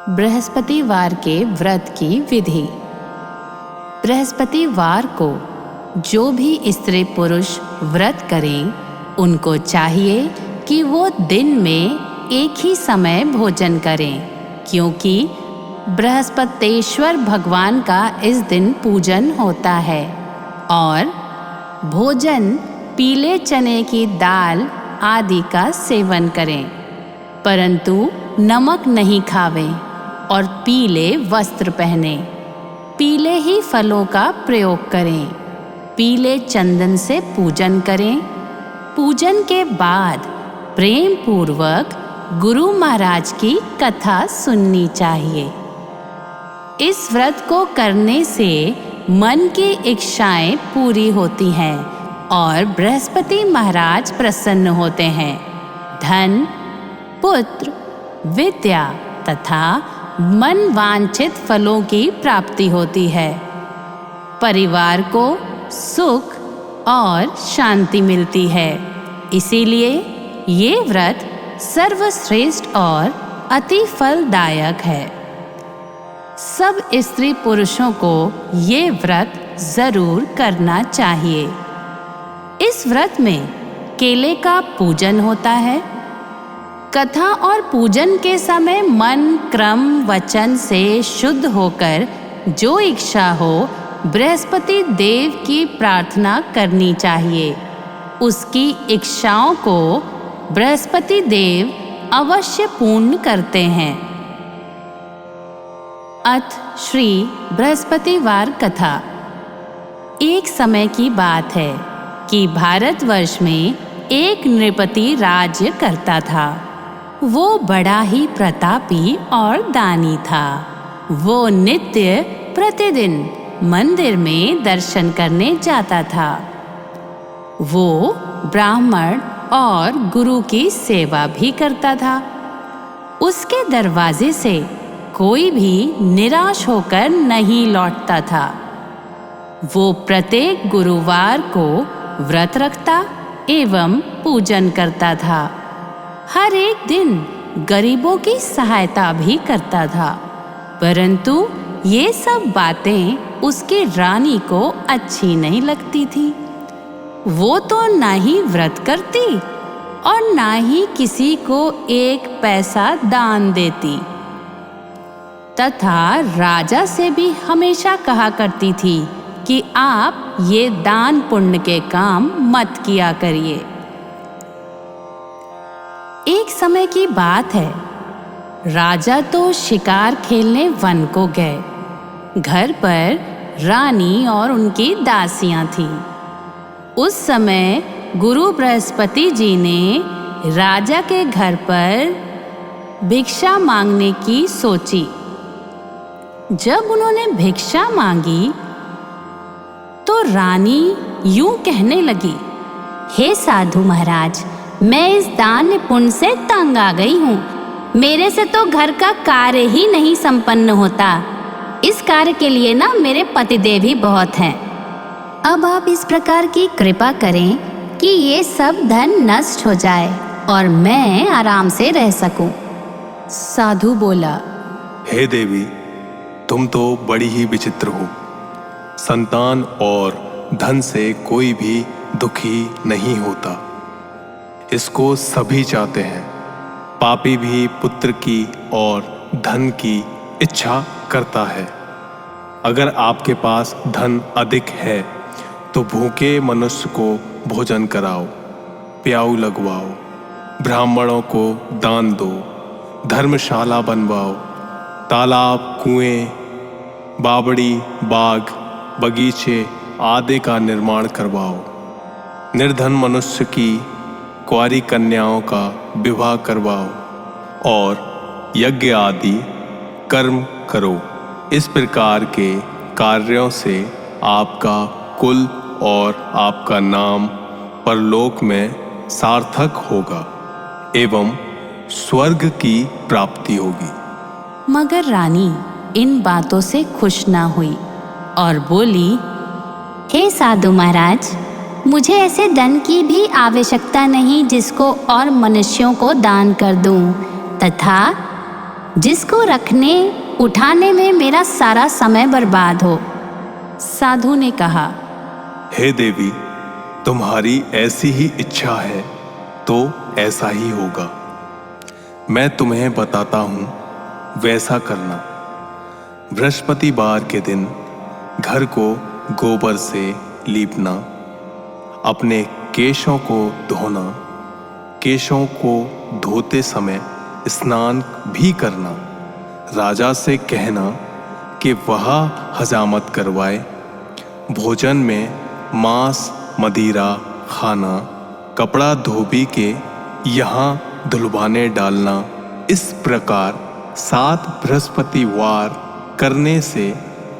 बृहस्पतिवार के व्रत की विधि। बृहस्पतिवार को जो भी स्त्री पुरुष व्रत करें, उनको चाहिए कि वो दिन में एक ही समय भोजन करें, क्योंकि बृहस्पतेश्वर भगवान का इस दिन पूजन होता है। और भोजन पीले चने की दाल आदि का सेवन करें, परंतु नमक नहीं खावें और पीले वस्त्र पहने। पीले ही फलों का प्रयोग करें। पीले चंदन से पूजन करें। पूजन के बाद प्रेम पूर्वक गुरु महाराज की कथा सुननी चाहिए। इस व्रत को करने से मन की इच्छाएं पूरी होती हैं और बृहस्पति महाराज प्रसन्न होते हैं। धन, पुत्र, विद्या तथा मन वांछित फलों की प्राप्ति होती है। परिवार को सुख और शांति मिलती है। इसीलिए ये व्रत सर्वश्रेष्ठ और अति फलदायक है। सब स्त्री पुरुषों को ये व्रत जरूर करना चाहिए। इस व्रत में केले का पूजन होता है। कथा और पूजन के समय मन, क्रम, वचन से शुद्ध होकर जो इच्छा हो, बृहस्पति देव की प्रार्थना करनी चाहिए। उसकी इच्छाओं को बृहस्पति देव अवश्य पूर्ण करते हैं। अथ श्री बृहस्पतिवार कथा। एक समय की बात है कि भारतवर्ष में एक नृपति राज्य करता था। वो बड़ा ही प्रतापी और दानी था। वो नित्य प्रतिदिन मंदिर में दर्शन करने जाता था। वो ब्राह्मण और गुरु की सेवा भी करता था। उसके दरवाजे से कोई भी निराश होकर नहीं लौटता था। वो प्रत्येक गुरुवार को व्रत रखता एवं पूजन करता था। हर एक दिन गरीबों की सहायता भी करता था, परंतु ये सब बातें उसकी रानी को अच्छी नहीं लगती थी। वो तो ना ही व्रत करती और ना ही किसी को एक पैसा दान देती, तथा राजा से भी हमेशा कहा करती थी कि आप ये दान पुण्य के काम मत किया करिए। एक समय की बात है, राजा तो शिकार खेलने वन को गए। घर पर रानी और उनकी दासियां थीं। उस समय गुरु बृहस्पति जी ने राजा के घर पर भिक्षा मांगने की सोची। जब उन्होंने भिक्षा मांगी तो रानी यूं कहने लगी, हे साधु महाराज, मैं इस दान पुण्य से तंग आ गई हूँ। मेरे से तो घर का कार्य ही नहीं संपन्न होता। इस कार्य के लिए ना मेरे पतिदेव ही बहुत हैं। अब आप इस प्रकार की कृपा करें कि ये सब धन नष्ट हो जाए और मैं आराम से रह सकूं। साधु बोला, हे देवी, तुम तो बड़ी ही विचित्र हो। संतान और धन से कोई भी दुखी नहीं होता। इसको सभी चाहते हैं। पापी भी पुत्र की और धन की इच्छा करता है। अगर आपके पास धन अधिक है तो भूखे मनुष्य को भोजन कराओ, प्याऊ लगवाओ, ब्राह्मणों को दान दो, धर्मशाला बनवाओ, तालाब, कुएं, बावड़ी, बाग, बगीचे आदि का निर्माण करवाओ। निर्धन मनुष्य की कुंवारी कन्याओं का विवाह करवाओ और यज्ञ आदि कर्म करो। इस प्रकार के कार्यों से आपका कुल और आपका नाम परलोक में सार्थक होगा एवं स्वर्ग की प्राप्ति होगी। मगर रानी इन बातों से खुश ना हुई और बोली, हे साधु महाराज, मुझे ऐसे धन की भी आवश्यकता नहीं जिसको और मनुष्यों को दान कर दूं, तथा जिसको रखने उठाने में मेरा सारा समय बर्बाद हो। साधु ने कहा, हे देवी, तुम्हारी ऐसी ही इच्छा है तो ऐसा ही होगा। मैं तुम्हें बताता हूँ, वैसा करना। बृहस्पतिवार के दिन घर को गोबर से लीपना, अपने केशों को धोना, केशों को धोते समय स्नान भी करना, राजा से कहना कि वह हजामत करवाए, भोजन में मांस मदिरा खाना, कपड़ा धोबी के यहाँ धुलवाने डालना। इस प्रकार 7 बृहस्पतिवार करने से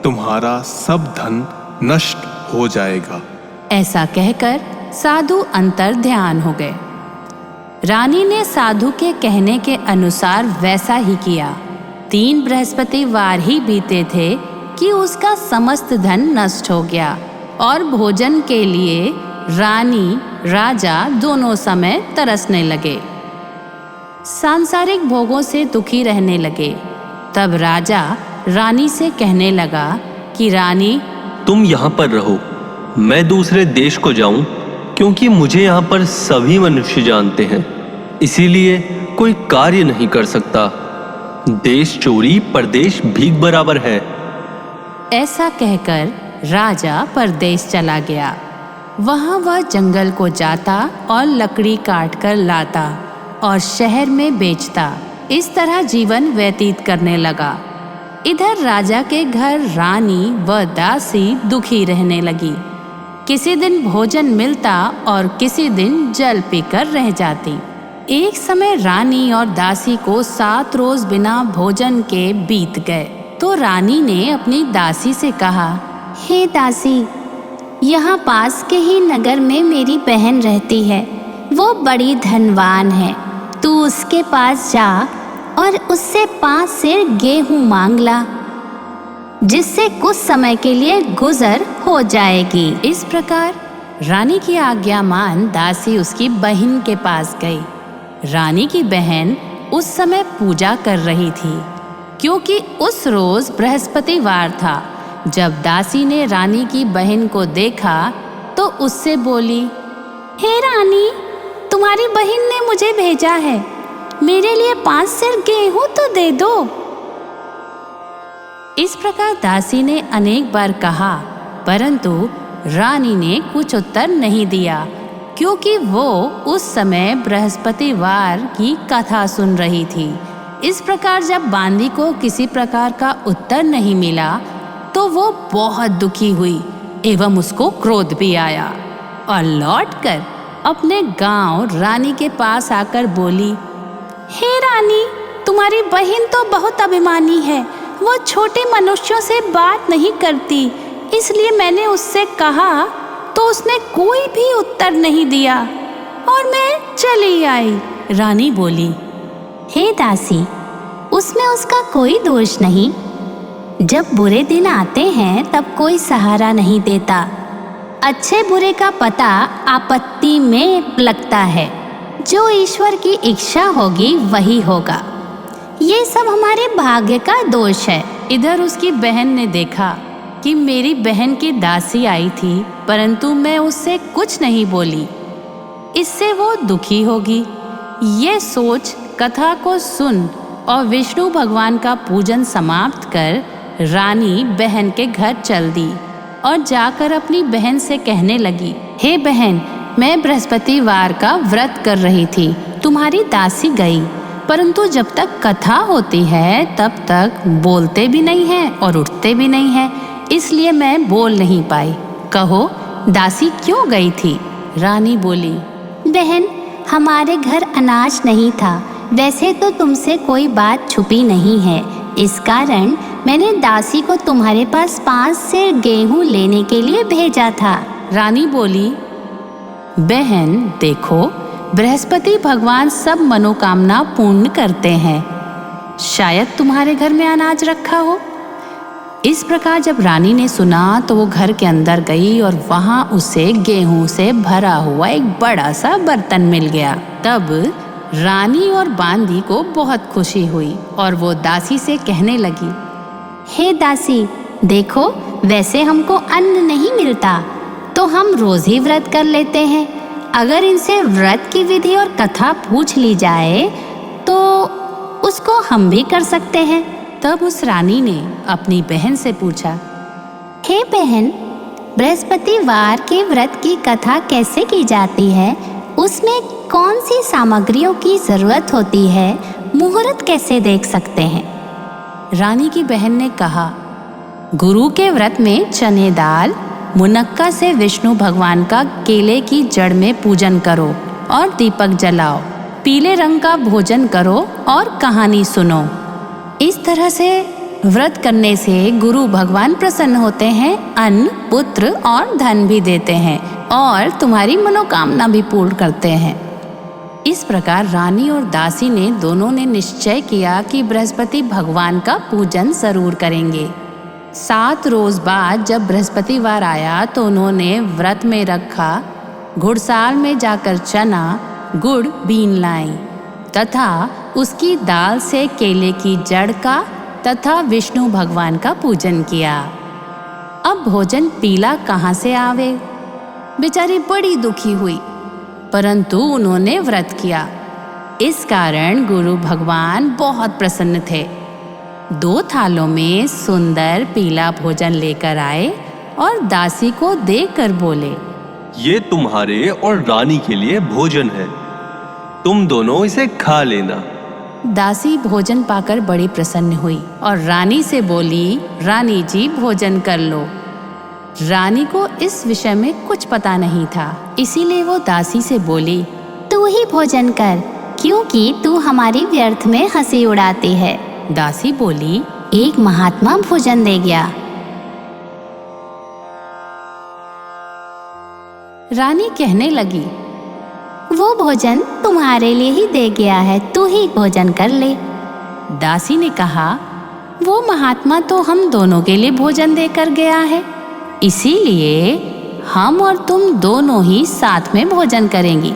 तुम्हारा सब धन नष्ट हो जाएगा। ऐसा कहकर साधु अंतर ध्यान हो गए। रानी ने साधु के कहने के अनुसार वैसा ही किया। 3 बृहस्पतिवार ही बीते थे कि उसका समस्त धन नष्ट हो गया और भोजन के लिए रानी राजा दोनों समय तरसने लगे, सांसारिक भोगों से दुखी रहने लगे। तब राजा रानी से कहने लगा कि रानी, तुम यहाँ पर रहो, मैं दूसरे देश को जाऊं, क्योंकि मुझे यहाँ पर सभी मनुष्य जानते हैं, इसीलिए कोई कार्य नहीं कर सकता। देश चोरी परदेश भीख बराबर है। ऐसा कहकर राजा परदेश चला गया। वहाँ वह जंगल को जाता और लकड़ी काट कर लाता और शहर में बेचता। इस तरह जीवन व्यतीत करने लगा। इधर राजा के घर रानी व दासी दुखी रहने लगी। किसी दिन भोजन मिलता और किसी दिन जल पीकर रह जाती। एक समय रानी और दासी को 7 रोज बिना भोजन के बीत गए। तो रानी ने अपनी दासी से कहा, हे दासी, यहाँ पास के ही नगर में मेरी बहन रहती है। वो बड़ी धनवान है। तू उसके पास जा और उससे 5 सेर गेहूं मांग ला, जिससे कुछ समय के लिए गुजर हो जाएगी। इस प्रकार रानी की आज्ञा मान दासी उसकी बहन के पास गई। रानी की बहन उस समय पूजा कर रही थी, क्योंकि उस रोज बृहस्पतिवार था। जब दासी ने रानी की बहन को देखा तो उससे बोली, हे रानी, तुम्हारी बहन ने मुझे भेजा है, मेरे लिए 5 सेर गेहूं तो दे दो। इस प्रकार दासी ने अनेक बार कहा, परंतु रानी ने कुछ उत्तर नहीं दिया, क्योंकि वो उस समय बृहस्पतिवार की कथा सुन रही थी। इस प्रकार जब बांदी को किसी प्रकार का उत्तर नहीं मिला तो वो बहुत दुखी हुई एवं उसको क्रोध भी आया और लौटकर अपने गांव रानी के पास आकर बोली, हे रानी, तुम्हारी बहन तो बहुत अभिमानी है। वो छोटे मनुष्यों से बात नहीं करती, इसलिए मैंने उससे कहा तो उसने कोई भी उत्तर नहीं दिया और मैं चली आई। रानी बोली, हे दासी, उसमें उसका कोई दोष नहीं। जब बुरे दिन आते हैं तब कोई सहारा नहीं देता। अच्छे बुरे का पता आपत्ति में लगता है। जो ईश्वर की इच्छा होगी वही होगा। ये सब हमारे भाग्य का दोष है। इधर उसकी बहन ने देखा कि मेरी बहन की दासी आई थी, परंतु मैं उससे कुछ नहीं बोली, इससे वो दुखी होगी। ये सोच कथा को सुन और विष्णु भगवान का पूजन समाप्त कर रानी बहन के घर चल दी और जाकर अपनी बहन से कहने लगी, हे बहन, मैं बृहस्पतिवार का व्रत कर रही थी, तुम्हारी दासी गई, परंतु जब तक कथा होती है तब तक बोलते भी नहीं हैं और उठते भी नहीं हैं, इसलिए मैं बोल नहीं पाई। कहो, दासी क्यों गई थी? रानी बोली, बहन, हमारे घर अनाज नहीं था। वैसे तो तुमसे कोई बात छुपी नहीं है, इस कारण मैंने दासी को तुम्हारे पास 5 सेर गेहूं लेने के लिए भेजा था। रानी बोली, बहन देखो, बृहस्पति भगवान सब मनोकामना पूर्ण करते हैं, शायद तुम्हारे घर में अनाज रखा हो। इस प्रकार जब रानी ने सुना तो वो घर के अंदर गई और वहां उसे गेहूं से भरा हुआ एक बड़ा सा बर्तन मिल गया। तब रानी और बांदी को बहुत खुशी हुई और वो दासी से कहने लगी, हे दासी, देखो वैसे हमको अन्न नहीं मिलता तो हम रोज ही व्रत कर लेते हैं। अगर इनसे व्रत की विधि और कथा पूछ ली जाए तो उसको हम भी कर सकते हैं। तब उस रानी ने अपनी बहन से पूछा, हे बहन, बृहस्पतिवार के व्रत की कथा कैसे की जाती है? उसमें कौन सी सामग्रियों की जरूरत होती है? मुहूर्त कैसे देख सकते हैं? रानी की बहन ने कहा, गुरु के व्रत में चने दाल, मुनक्का से विष्णु भगवान का केले की जड़ में पूजन करो और दीपक जलाओ, पीले रंग का भोजन करो और कहानी सुनो। इस तरह से व्रत करने से गुरु भगवान प्रसन्न होते हैं, अन्न, पुत्र और धन भी देते हैं और तुम्हारी मनोकामना भी पूर्ण करते हैं। इस प्रकार रानी और दासी ने दोनों ने निश्चय किया कि बृहस्पति भगवान का पूजन जरूर करेंगे। 7 रोज बाद जब बृहस्पतिवार आया तो उन्होंने व्रत में रखा घुड़साल में जाकर चना, गुड़ बीन लाई तथा उसकी दाल से केले की जड़ का तथा विष्णु भगवान का पूजन किया। अब भोजन पीला कहाँ से आवे? बेचारी बड़ी दुखी हुई, परंतु उन्होंने व्रत किया। इस कारण गुरु भगवान बहुत प्रसन्न थे। 2 थालों में सुंदर पीला भोजन लेकर आए और दासी को देकर बोले, ये तुम्हारे और रानी के लिए भोजन है, तुम दोनों इसे खा लेना। दासी भोजन पाकर बड़ी प्रसन्न हुई और रानी से बोली, रानी जी भोजन कर लो। रानी को इस विषय में कुछ पता नहीं था, इसीलिए वो दासी से बोली, तू ही भोजन कर, क्योंकि तू हमारी व्यर्थ में हंसी उड़ाती है। दासी बोली, एक महात्मा भोजन दे गया। रानी कहने लगी, वो भोजन तुम्हारे लिए ही दे गया है, तू ही भोजन कर ले। दासी ने कहा, वो महात्मा तो हम दोनों के लिए भोजन देकर गया है, इसीलिए हम और तुम दोनों ही साथ में भोजन करेंगी।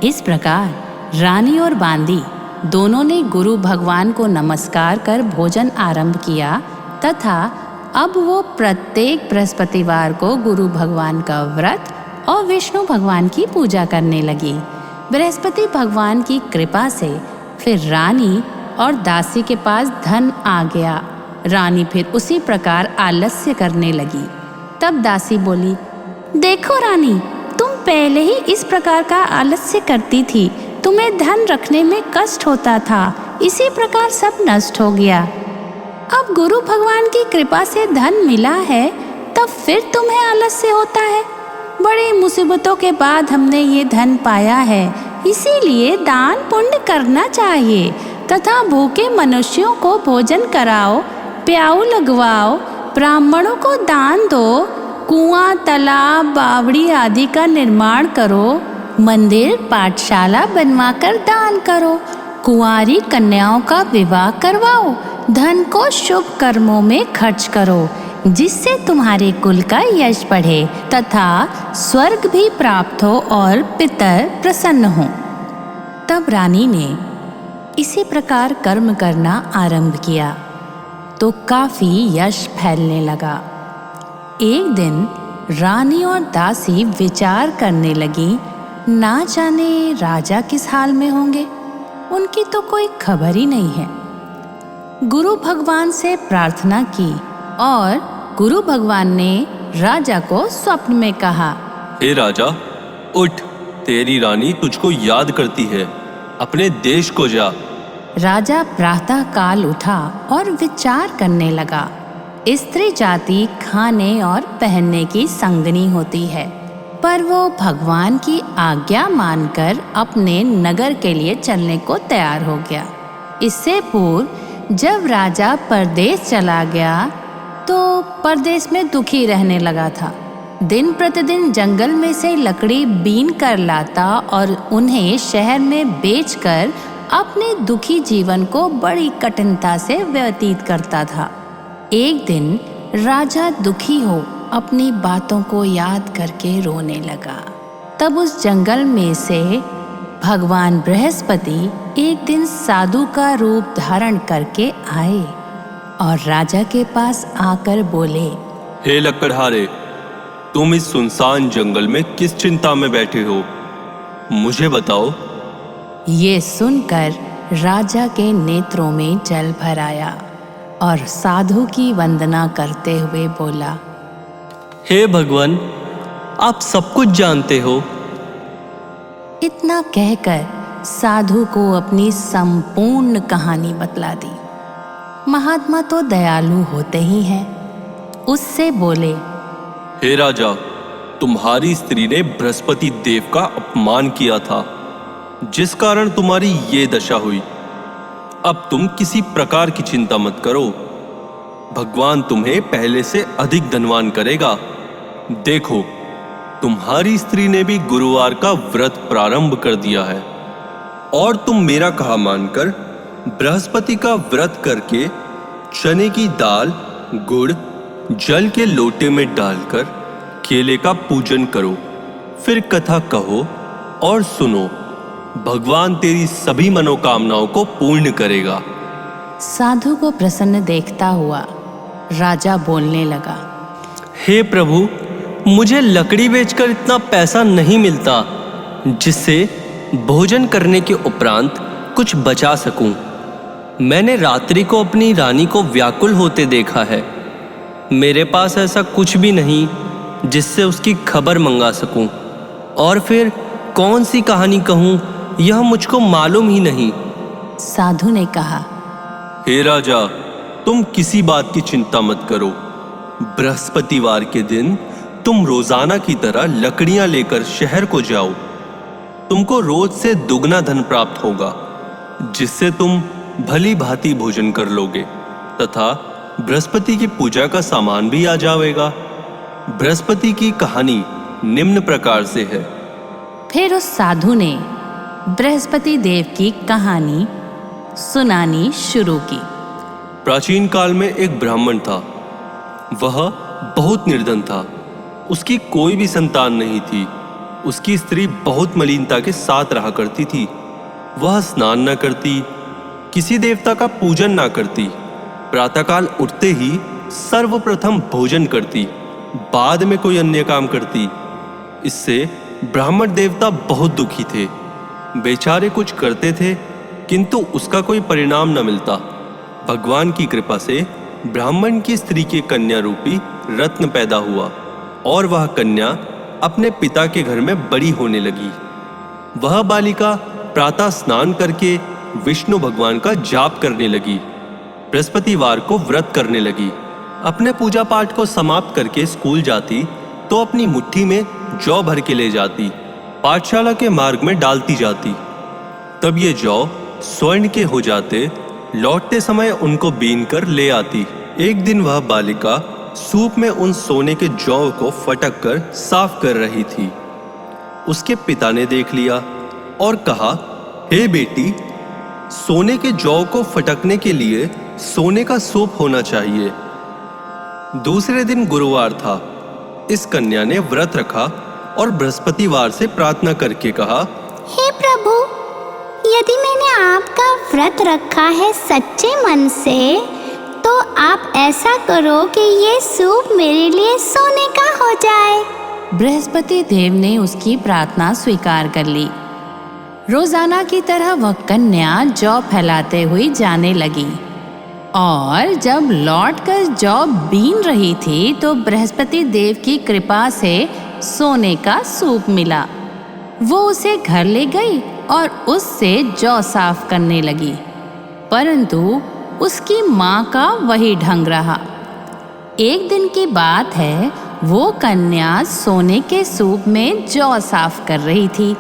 इस प्रकार रानी और बांदी दोनों ने गुरु भगवान को नमस्कार कर भोजन आरंभ किया तथा अब वो प्रत्येक बृहस्पतिवार को गुरु भगवान का व्रत और विष्णु भगवान की पूजा करने लगी। बृहस्पति भगवान की कृपा से फिर रानी और दासी के पास धन आ गया। रानी फिर उसी प्रकार आलस्य करने लगी। तब दासी बोली, देखो रानी, तुम पहले ही इस प्रकार का आलस्य करती थी, तुम्हें धन रखने में कष्ट होता था, इसी प्रकार सब नष्ट हो गया। अब गुरु भगवान की कृपा से धन मिला है, तब फिर तुम्हें आलस्य होता है। बड़ी मुसीबतों के बाद हमने ये धन पाया है, इसीलिए दान पुण्य करना चाहिए तथा भूखे मनुष्यों को भोजन कराओ, प्याऊ लगवाओ, ब्राह्मणों को दान दो, कुआं, तालाब, बावड़ी आदि का निर्माण करो, मंदिर, पाठशाला बनवाकर दान करो, कुंवारी कन्याओं का विवाह करवाओ, धन को शुभ कर्मों में खर्च करो, जिससे तुम्हारे कुल का यश बढ़े तथा स्वर्ग भी प्राप्त हो और पितर प्रसन्न हो। तब रानी ने इसी प्रकार कर्म करना आरंभ किया तो काफी यश फैलने लगा। एक दिन रानी और दासी विचार करने लगी, ना जाने राजा किस हाल में होंगे, उनकी तो कोई खबर ही नहीं है। गुरु भगवान से प्रार्थना की और गुरु भगवान ने राजा को स्वप्न में कहा, हे राजा, उठ, तेरी रानी तुझको याद करती है, अपने देश को जा। राजा प्रातः काल उठा और विचार करने लगा। स्त्री जाति खाने और पहनने की संगनी होती है, पर वो भगवान की आज्ञा मानकर अपने नगर के लिए चलने को तैयार हो गया। इससे पूर्व जब राजा परदेश चला गया तो परदेश में दुखी रहने लगा था। दिन प्रतिदिन जंगल में से लकड़ी बीन कर लाता और उन्हें शहर में बेचकर अपने दुखी जीवन को बड़ी कठिनता से व्यतीत करता था। एक दिन राजा दुखी हो अपनी बातों को याद करके रोने लगा। तब उस जंगल में से भगवान बृहस्पति एक दिन साधु का रूप धारण करके आए और राजा के पास आकर बोले, हे लकड़हारे, तुम इस सुनसान जंगल में किस चिंता में बैठे हो? मुझे बताओ। ये सुनकर राजा के नेत्रों में जल भर आया और साधु की वंदना करते हुए बोला, हे भगवान, आप सब कुछ जानते हो। इतना कहकर साधु को अपनी संपूर्ण कहानी बतला दी। महात्मा तो दयालु होते ही हैं। उससे बोले, हे राजा, तुम्हारी स्त्री ने बृहस्पति देव का अपमान किया था, जिस कारण तुम्हारी ये दशा हुई। अब तुम किसी प्रकार की चिंता मत करो, भगवान तुम्हें पहले से अधिक धनवान करेगा। देखो, तुम्हारी स्त्री ने भी गुरुवार का व्रत प्रारंभ कर दिया है और तुम मेरा कहा मानकर बृहस्पति का व्रत करके चने की दाल, गुड़, जल के लोटे में डालकर केले का पूजन करो। फिर कथा कहो और सुनो, भगवान तेरी सभी मनोकामनाओं को पूर्ण करेगा। साधु को प्रसन्न देखता हुआ राजा बोलने लगा, हे प्रभु, मुझे लकड़ी बेचकर इतना पैसा नहीं मिलता जिससे भोजन करने के उपरांत कुछ बचा सकूं। मैंने रात्रि को अपनी रानी को व्याकुल होते देखा है। मेरे पास ऐसा कुछ भी नहीं जिससे उसकी खबर मंगा सकूं, और फिर कौन सी कहानी कहूं यह मुझको मालूम ही नहीं। साधु ने कहा, हे राजा, तुम किसी बात की चिंता मत करो। बृहस्पतिवार के दिन तुम रोजाना की तरह लकड़ियां लेकर शहर को जाओ। तुमको रोज से दुगना धन प्राप्त होगा, जिससे तुम भली भांति भोजन कर लोगे तथा बृहस्पति की पूजा का सामान भी आ जाएगा। बृहस्पति की कहानी निम्न प्रकार से है। फिर उस साधु ने बृहस्पति देव की कहानी सुनानी शुरू की। प्राचीन काल में एक ब्राह्मण था। वह बहुत निर्धन था। उसकी कोई भी संतान नहीं थी। उसकी स्त्री बहुत मलिनता के साथ रहा करती थी। वह स्नान न करती, किसी देवता का पूजन न करती, प्रातःकाल उठते ही सर्वप्रथम भोजन करती, बाद में कोई अन्य काम करती। इससे ब्राह्मण देवता बहुत दुखी थे। बेचारे कुछ करते थे किंतु उसका कोई परिणाम न मिलता। भगवान की कृपा से ब्राह्मण की स्त्री के कन्या रूपी रत्न पैदा हुआ और वह कन्या अपने पिता के घर में बड़ी होने लगी। वह बालिका प्रातः स्नान करके विष्णु भगवान का जाप करने लगी। बृहस्पतिवार को व्रत करने लगी। अपने पूजा पाठ को समाप्त करके स्कूल जाती तो अपनी मुट्ठी में जौ भर के ले जाती, पाठशाला के मार्ग में डालती जाती। तब ये जौ स्वर्ण के हो जाते। लौटते समय उनको बीन कर ले आती। एक दिन वह बालिका सूप में उन सोने के जौ को फटक कर साफ कर रही थी। उसके पिता ने देख लिया और कहा, हे बेटी, सोने के जौ को फटकने के लिए सोने का सूप होना चाहिए। दूसरे दिन गुरुवार था। इस कन्या ने व्रत रखा और बृहस्पतिवार से प्रार्थना करके कहा, हे प्रभु, यदि मैंने आपका व्रत रखा है सच्चे मन से, तो आप ऐसा करो कि ये सूप मेरे लिए सोने का हो जाए। बृहस्पति देव ने उसकी प्रार्थना स्वीकार कर ली। रोजाना की तरह वह कन्या जौ फैलाते हुई जाने लगी और जब लौटकर जौ बीन रही थी तो बृहस्पति देव की कृपा से सोने का सूप मिला। वो उसे घर ले गई और उससे जौ साफ करने लगी, परंतु उसकी माँ का वही ढंग रहा। एक दिन की बात है, वो कन्या सोने के सूप में जौ साफ कर रही थी।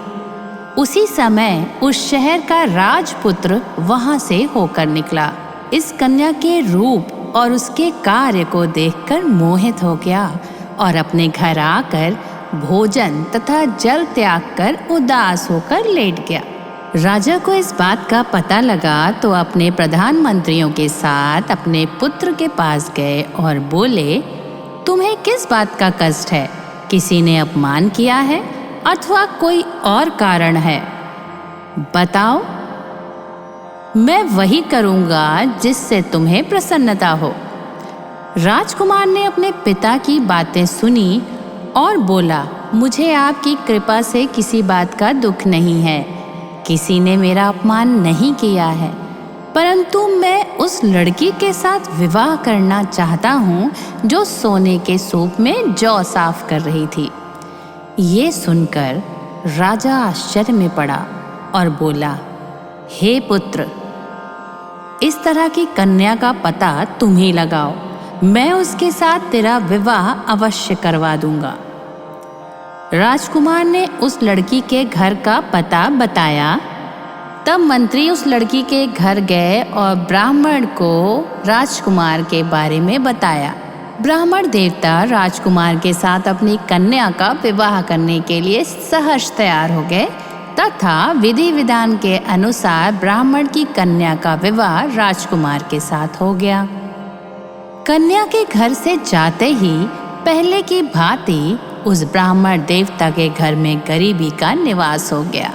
उसी समय उस शहर का राजपुत्र वहां से होकर निकला। इस कन्या के रूप और उसके कार्य को देखकर मोहित हो गया और अपने घर आकर भोजन तथा जल त्याग कर उदास होकर लेट गया। राजा को इस बात का पता लगा तो अपने प्रधानमंत्रियों के साथ अपने पुत्र के पास गए और बोले, तुम्हें किस बात का कष्ट है? किसी ने अपमान किया है अथवा कोई और कारण है? बताओ। मैं वही करूंगा जिससे तुम्हें प्रसन्नता हो। राजकुमार ने अपने पिता की बातें सुनी और बोला, मुझे आपकी कृपा से किसी बात का दुख नहीं है। किसी ने मेरा अपमान नहीं किया है, परंतु मैं उस लड़की के साथ विवाह करना चाहता हूँ जो सोने के सूप में जौ साफ कर रही थी। ये सुनकर राजा आश्चर्य में पड़ा और बोला, हे पुत्र, इस तरह की कन्या का पता तुम ही लगाओ। मैं उसके साथ तेरा विवाह अवश्य करवा दूंगा। राजकुमार ने उस लड़की के घर का पता बताया। तब मंत्री उस लड़की के घर गए और ब्राह्मण को राजकुमार के बारे में बताया। ब्राह्मण देवता राजकुमार के साथ अपनी कन्या का विवाह करने के लिए सहर्ष तैयार हो गए तथा विधि विधान के अनुसार ब्राह्मण की कन्या का विवाह राजकुमार के साथ हो गया। कन्या के घर से जाते ही पहले की भांति उस ब्राह्मण देवता के घर में गरीबी का निवास हो गया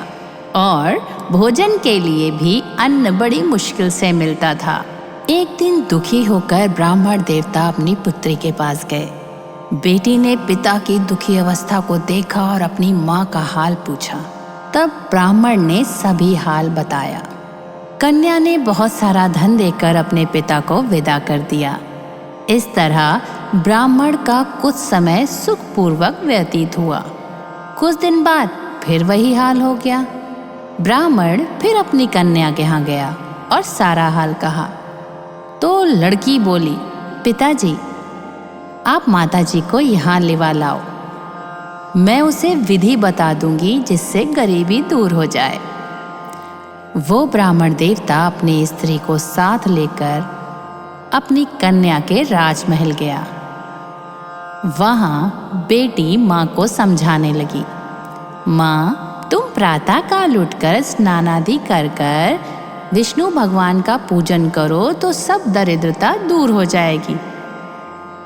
और भोजन के लिए भी अन्न बड़ी मुश्किल से मिलता था। एक दिन दुखी होकर ब्राह्मण देवता अपनी पुत्री के पास गए। बेटी ने पिता की दुखी अवस्था को देखा और अपनी माँ का हाल पूछा। तब ब्राह्मण ने सभी हाल बताया। कन्या ने बहुत सारा धन देकर अपने पिता को विदा कर दिया। इस तरह ब्राह्मण का कुछ समय सुखपूर्वक व्यतीत हुआ। कुछ दिन बाद फिर वही हाल हो गया। ब्राह्मण फिर अपनी कन्या के यहाँ गया और सारा हाल कहा। तो लड़की बोली, पिताजी, आप माताजी को यहाँ लिवा लाओ। मैं उसे विधि बता दूंगी जिससे गरीबी दूर हो जाए। वो ब्राह्मण देवता अपनी स्त्री को साथ लेकर अपनी कन्या के राजमहल गया। वहाँ बेटी माँ को समझाने लगी, माँ, तुम प्रातः काल उठकर स्नानादि कर विष्णु भगवान का पूजन करो तो सब दरिद्रता दूर हो जाएगी।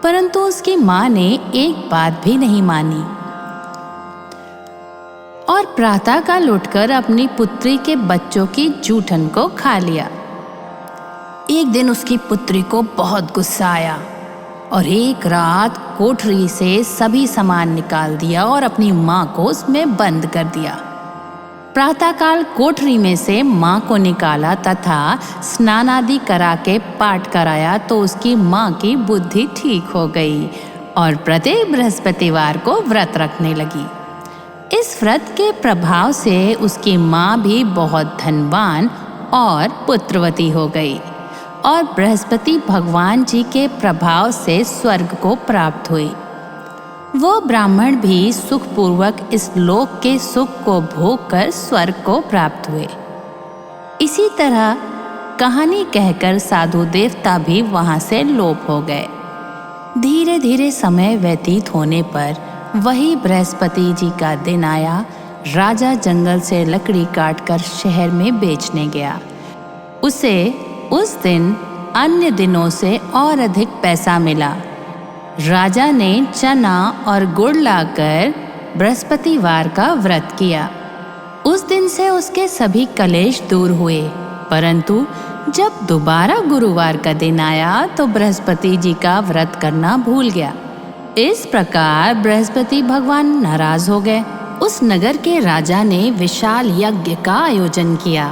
परंतु उसकी माँ ने एक बात भी नहीं मानी और प्रातःकाल उठकर अपनी पुत्री के बच्चों की जूठन को खा लिया। एक दिन उसकी पुत्री को बहुत गुस्सा आया और एक रात कोठरी से सभी सामान निकाल दिया और अपनी माँ को उसमें बंद कर दिया। प्रातःकाल कोठरी में से माँ को निकाला तथा स्नान आदि करा के पाठ कराया तो उसकी माँ की बुद्धि ठीक हो गई और प्रत्येक बृहस्पतिवार को व्रत रखने लगी। इस व्रत के प्रभाव से उसकी माँ भी बहुत धनवान और पुत्रवती हो गई और बृहस्पति भगवान जी के प्रभाव से स्वर्ग को प्राप्त हुई। वो ब्राह्मण भी सुखपूर्वक इस लोक के सुख को भोग कर स्वर्ग को प्राप्त हुए। इसी तरह कहानी कहकर साधु देवता भी वहां से लोप हो गए। धीरे धीरे समय व्यतीत होने पर वही बृहस्पति जी का दिन आया। राजा जंगल से लकड़ी काटकर शहर में बेचने गया। उसे उस दिन अन्य दिनों से और अधिक पैसा मिला। राजा ने चना और गुड़ लाकर बृहस्पतिवार का व्रत किया। उस दिन से उसके सभी कलेश दूर हुए। परंतु जब दोबारा गुरुवार का दिन आया तो बृहस्पति जी का व्रत करना भूल गया। इस प्रकार बृहस्पति भगवान नाराज हो गए। उस नगर के राजा ने विशाल यज्ञ का आयोजन किया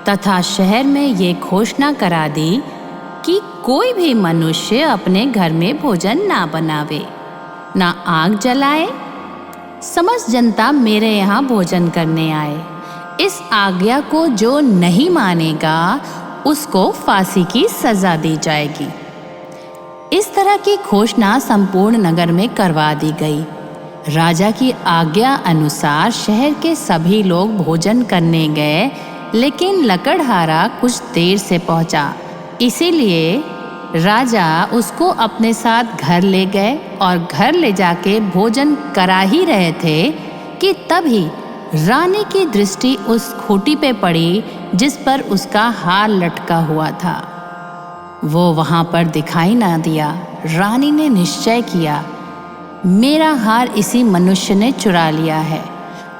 तथा शहर में ये घोषणा करा दी कि कोई भी मनुष्य अपने घर में भोजन ना बनावे, ना आग जलाए। समस्त जनता मेरे यहाँ भोजन करने आए। इस आज्ञा को जो नहीं मानेगा उसको फांसी की सजा दी जाएगी। इस तरह की घोषणा संपूर्ण नगर में करवा दी गई। राजा की आज्ञा अनुसार शहर के सभी लोग भोजन करने गए, लेकिन लकड़हारा कुछ देर से पहुंचा। इसीलिए राजा उसको अपने साथ घर ले गए और घर ले जाके भोजन करा ही रहे थे कि तभी रानी की दृष्टि उस खूंटी पे पड़ी जिस पर उसका हार लटका हुआ था। वो वहां पर दिखाई ना दिया। रानी ने निश्चय किया, मेरा हार इसी मनुष्य ने चुरा लिया है।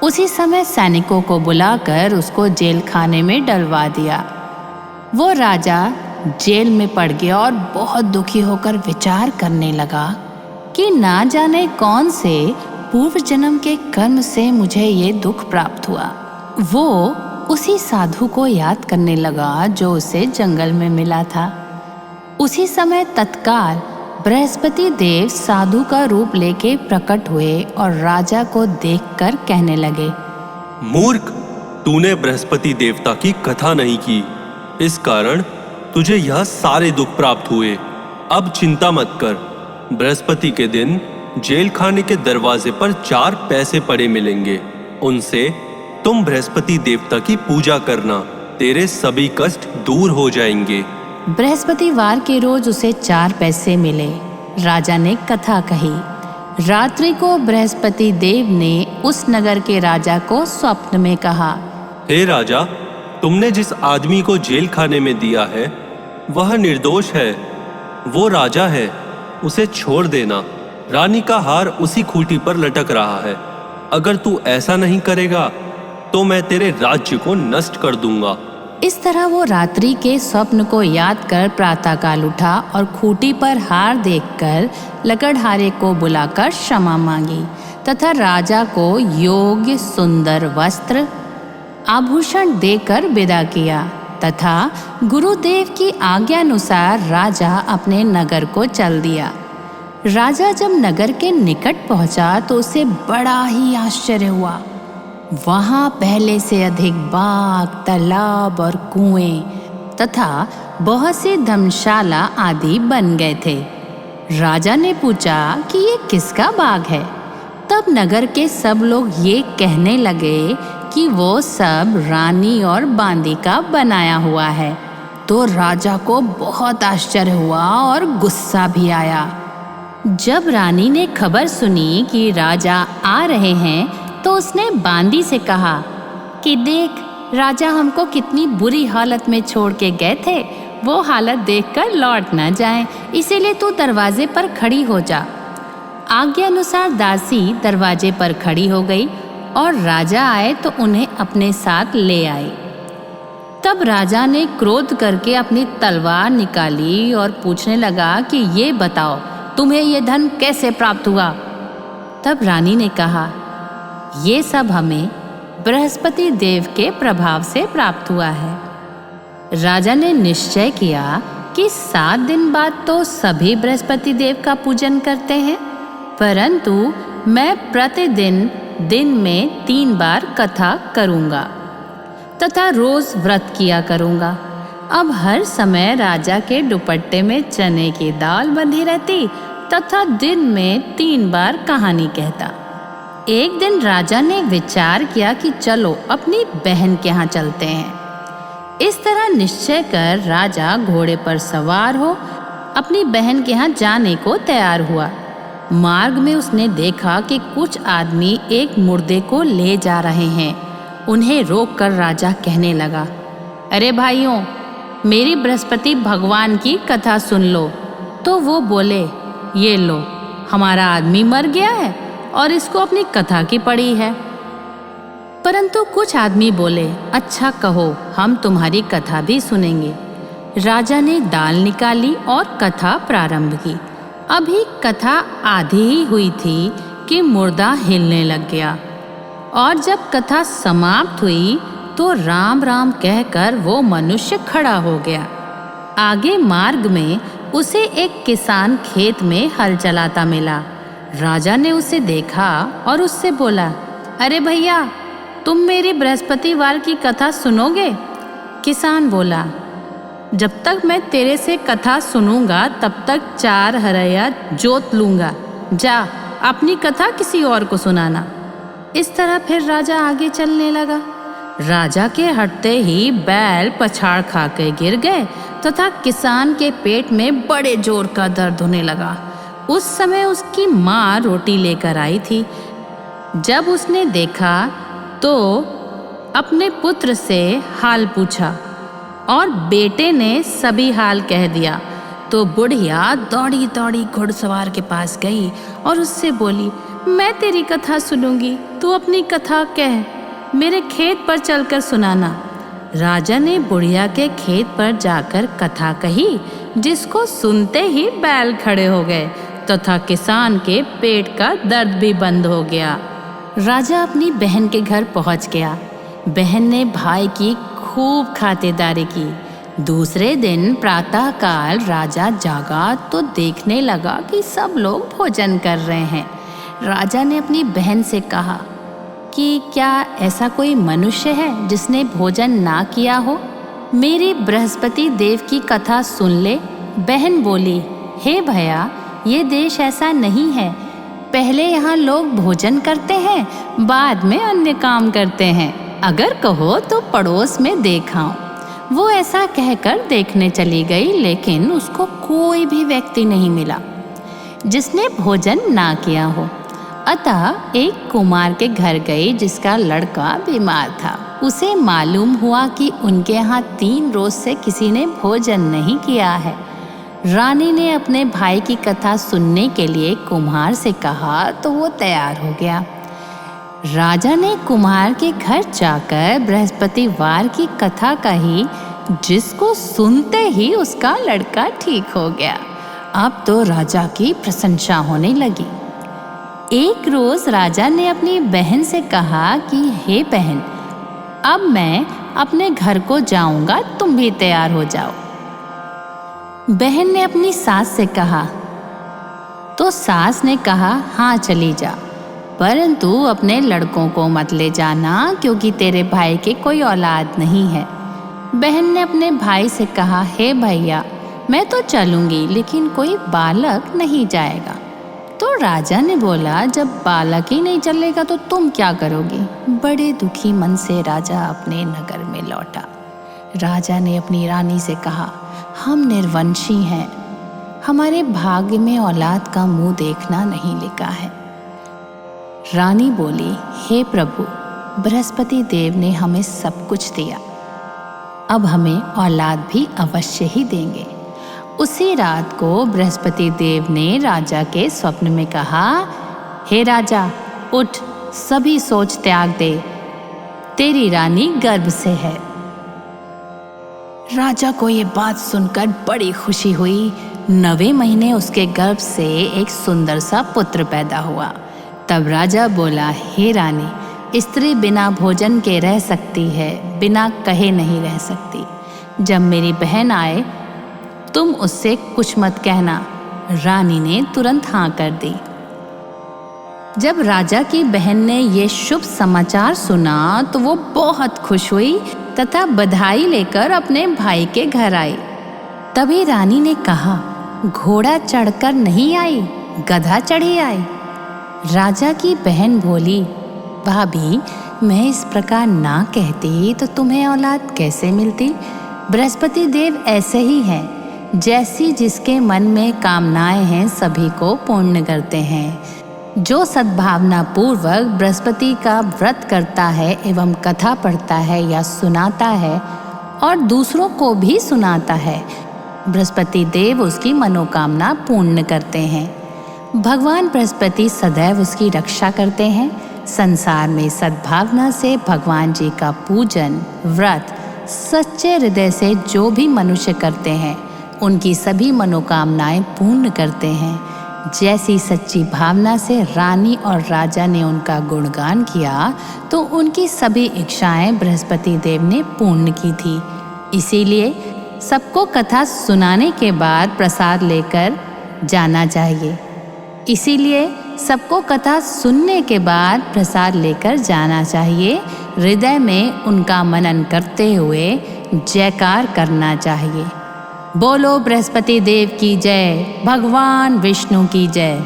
उसी समय सैनिकों को बुलाकर उसको जेल खाने में डलवा दिया। वो राजा जेल में पड़ गया और बहुत दुखी होकर विचार करने लगा कि ना जाने कौन से पूर्व जन्म के कर्म से मुझे ये दुख प्राप्त हुआ। वो उसी साधु को याद करने लगा जो उसे जंगल में मिला था। उसी समय तत्काल बृहस्पति देव साधु का रूप लेके प्रकट हुए और राजा को देखकर कहने लगे, मूर्ख, तूने बृहस्पति देवता की कथा नहीं की, इस कारण तुझे यह सारे दुख प्राप्त हुए। अब चिंता मत कर, बृहस्पति के दिन जेल खाने के दरवाजे पर 4 पैसे पड़े मिलेंगे। उनसे तुम बृहस्पति देवता की पूजा करना, तेरे सभी कष्ट दूर हो जाएंगे। बृहस्पतिवार के रोज उसे 4 पैसे मिले। राजा ने कथा कही। रात्रि को बृहस्पति देव ने उस नगर के राजा को स्वप्न में कहा, हे राजा, तुमने जिस आदमी को जेल खाने में दिया है वह निर्दोष है। वो राजा है, उसे छोड़ देना। रानी का हार उसी खूंटी पर लटक रहा है। अगर तू ऐसा नहीं करेगा तो मैं तेरे राज्य को नष्ट कर दूंगा। इस तरह वो रात्रि के स्वप्न को याद कर प्रातःकाल उठा और खूंटी पर हार देखकर लकड़हारे को बुलाकर क्षमा मांगी तथा राजा को योग्य सुंदर वस्त्र आभूषण देकर विदा किया तथा गुरुदेव की आज्ञानुसार राजा अपने नगर को चल दिया। राजा जब नगर के निकट पहुंचा तो उसे बड़ा ही आश्चर्य हुआ। वहां पहले से अधिक बाग, तालाब और कुएं तथा बहुत सी धर्मशाला आदि बन गए थे। राजा ने पूछा कि ये किसका बाग है? तब नगर के सब लोग ये कहने लगे कि वो सब रानी और बांदी का बनाया हुआ है। तो राजा को बहुत आश्चर्य हुआ और गुस्सा भी आया। जब रानी ने खबर सुनी कि राजा आ रहे हैं तो उसने बांदी से कहा कि देख, राजा हमको कितनी बुरी हालत में छोड़ के गए थे, वो हालत देखकर लौट न जाएं, इसीलिए तू दरवाजे पर खड़ी हो जा। आज्ञा अनुसार दासी दरवाजे पर खड़ी हो गई और राजा आए तो उन्हें अपने साथ ले आई। तब राजा ने क्रोध करके अपनी तलवार निकाली और पूछने लगा कि ये बताओ, तुम्हें ये धन कैसे प्राप्त हुआ? तब रानी ने कहा, ये सब हमें बृहस्पति देव के प्रभाव से प्राप्त हुआ है। राजा ने निश्चय किया कि 7 दिन बाद तो सभी बृहस्पति देव का पूजन करते हैं, परंतु मैं प्रतिदिन दिन में 3 बार कथा करूंगा तथा रोज व्रत किया करूंगा। अब हर समय राजा के दुपट्टे में चने की दाल बंधी रहती तथा दिन में 3 बार कहानी कहता। एक दिन राजा ने विचार किया कि चलो अपनी बहन के यहाँ चलते हैं। इस तरह निश्चय कर राजा घोड़े पर सवार हो अपनी बहन के यहाँ जाने को तैयार हुआ। मार्ग में उसने देखा कि कुछ आदमी एक मुर्दे को ले जा रहे हैं। उन्हें रोककर राजा कहने लगा, अरे भाइयों, मेरी बृहस्पति भगवान की कथा सुन लो। तो वो बोले, ये लो, हमारा आदमी मर गया है और इसको अपनी कथा की पड़ी है। परंतु कुछ आदमी बोले, अच्छा कहो, हम तुम्हारी कथा भी सुनेंगे। राजा ने दाल निकाली और कथा प्रारंभ की। अभी कथा आधी ही हुई थी कि मुर्दा हिलने लग गया और जब कथा समाप्त हुई तो राम राम कहकर वो मनुष्य खड़ा हो गया। आगे मार्ग में उसे एक किसान खेत में हल चलाता मिला। राजा ने उसे देखा और उससे बोला, अरे भैया, तुम मेरी बृहस्पतिवार की कथा सुनोगे? किसान बोला, जब तक मैं तेरे से कथा सुनूंगा तब तक 4 हरया जोत लूंगा। जा, अपनी कथा किसी और को सुनाना। इस तरह फिर राजा आगे चलने लगा। राजा के हटते ही बैल पछाड़ खा के गिर गए तथा किसान के पेट में बड़े जोर का दर्द होने लगा। उस समय उसकी माँ रोटी लेकर आई थी। जब उसने देखा तो अपने पुत्र से हाल पूछा और बेटे ने सभी हाल कह दिया। तो बुढ़िया दौड़ी दौड़ी घुड़सवार के पास गई और उससे बोली, मैं तेरी कथा सुनूंगी, तू अपनी कथा कह, मेरे खेत पर चलकर सुनाना। राजा ने बुढ़िया के खेत पर जाकर कथा कही, जिसको सुनते ही बैल खड़े हो गए तथा किसान के पेट का दर्द भी बंद हो गया। राजा अपनी बहन के घर पहुंच गया। बहन ने भाई की खूब खातिरदारी की। दूसरे दिन प्रातःकाल राजा जागा तो देखने लगा कि सब लोग भोजन कर रहे हैं। राजा ने अपनी बहन से कहा कि क्या ऐसा कोई मनुष्य है जिसने भोजन ना किया हो? मेरी बृहस्पति देव की कथा सुन ले। बहन बोली, हे भैया, ये देश ऐसा नहीं है। पहले यहाँ लोग भोजन करते हैं, बाद में अन्य काम करते हैं। अगर कहो तो पड़ोस में देखाऊं। वो ऐसा कहकर देखने चली गई, लेकिन उसको कोई भी व्यक्ति नहीं मिला जिसने भोजन ना किया हो। अतः एक कुमार के घर गई जिसका लड़का बीमार था। उसे मालूम हुआ कि उनके यहाँ 3 रोज से किसी ने भोजन नहीं किया है। रानी ने अपने भाई की कथा सुनने के लिए कुम्हार से कहा तो वो तैयार हो गया। राजा ने कुम्हार के घर जाकर बृहस्पतिवार की कथा कही, जिसको सुनते ही उसका लड़का ठीक हो गया। अब तो राजा की प्रशंसा होने लगी। एक रोज राजा ने अपनी बहन से कहा कि हे बहन, अब मैं अपने घर को जाऊंगा, तुम भी तैयार हो जाओ। बहन ने अपनी सास से कहा तो सास ने कहा, हाँ चली जा, परंतु अपने लड़कों को मत ले जाना, क्योंकि तेरे भाई के कोई औलाद नहीं है। बहन ने अपने भाई से कहा, हे भैया, मैं तो चलूंगी, लेकिन कोई बालक नहीं जाएगा। तो राजा ने बोला, जब बालक ही नहीं चलेगा तो तुम क्या करोगी? बड़े दुखी मन से राजा अपने नगर में लौटा। राजा ने अपनी रानी से कहा, हम निर्वंशी हैं, हमारे भाग्य में औलाद का मुंह देखना नहीं लिखा है। रानी बोली, हे प्रभु, बृहस्पति देव ने हमें सब कुछ दिया, अब हमें औलाद भी अवश्य ही देंगे। उसी रात को बृहस्पति देव ने राजा के स्वप्न में कहा, हे राजा, उठ, सभी सोच त्याग दे, तेरी रानी गर्भ से है। राजा को ये बात सुनकर बड़ी खुशी हुई। 9वें महीने उसके गर्भ से एक सुंदर सा पुत्र पैदा हुआ। तब राजा बोला, हे रानी, स्त्री बिना भोजन के रह सकती है, बिना कहे नहीं रह सकती। जब मेरी बहन आए तुम उससे कुछ मत कहना। रानी ने तुरंत हाँ कर दी। जब राजा की बहन ने ये शुभ समाचार सुना तो वो बहुत खुश हुई तथा बधाई लेकर अपने भाई के घर आई। तभी रानी ने कहा, घोड़ा चढ़कर नहीं आई, गधा चढ़ी आई। राजा की बहन बोली, भाभी, मैं इस प्रकार ना कहती तो तुम्हें औलाद कैसे मिलती? बृहस्पति देव ऐसे ही हैं, जैसी जिसके मन में कामनाएं हैं सभी को पूर्ण करते हैं। जो सद्भावना पूर्वक बृहस्पति का व्रत करता है एवं कथा पढ़ता है या सुनाता है और दूसरों को भी सुनाता है, बृहस्पति देव उसकी मनोकामना पूर्ण करते हैं। भगवान बृहस्पति सदैव उसकी रक्षा करते हैं। संसार में सद्भावना से भगवान जी का पूजन, व्रत सच्चे हृदय से जो भी मनुष्य करते हैं, उनकी सभी मनोकामनाएं पूर्ण करते हैं। जैसी सच्ची भावना से रानी और राजा ने उनका गुणगान किया तो उनकी सभी इच्छाएं बृहस्पति देव ने पूर्ण की थी। इसीलिए सबको कथा सुनाने के बाद प्रसाद लेकर जाना चाहिए। इसीलिए सबको कथा सुनने के बाद प्रसाद लेकर जाना चाहिए। हृदय में उनका मनन करते हुए जयकार करना चाहिए। बोलो बृहस्पति देव की जय, भगवान विष्णु की जय।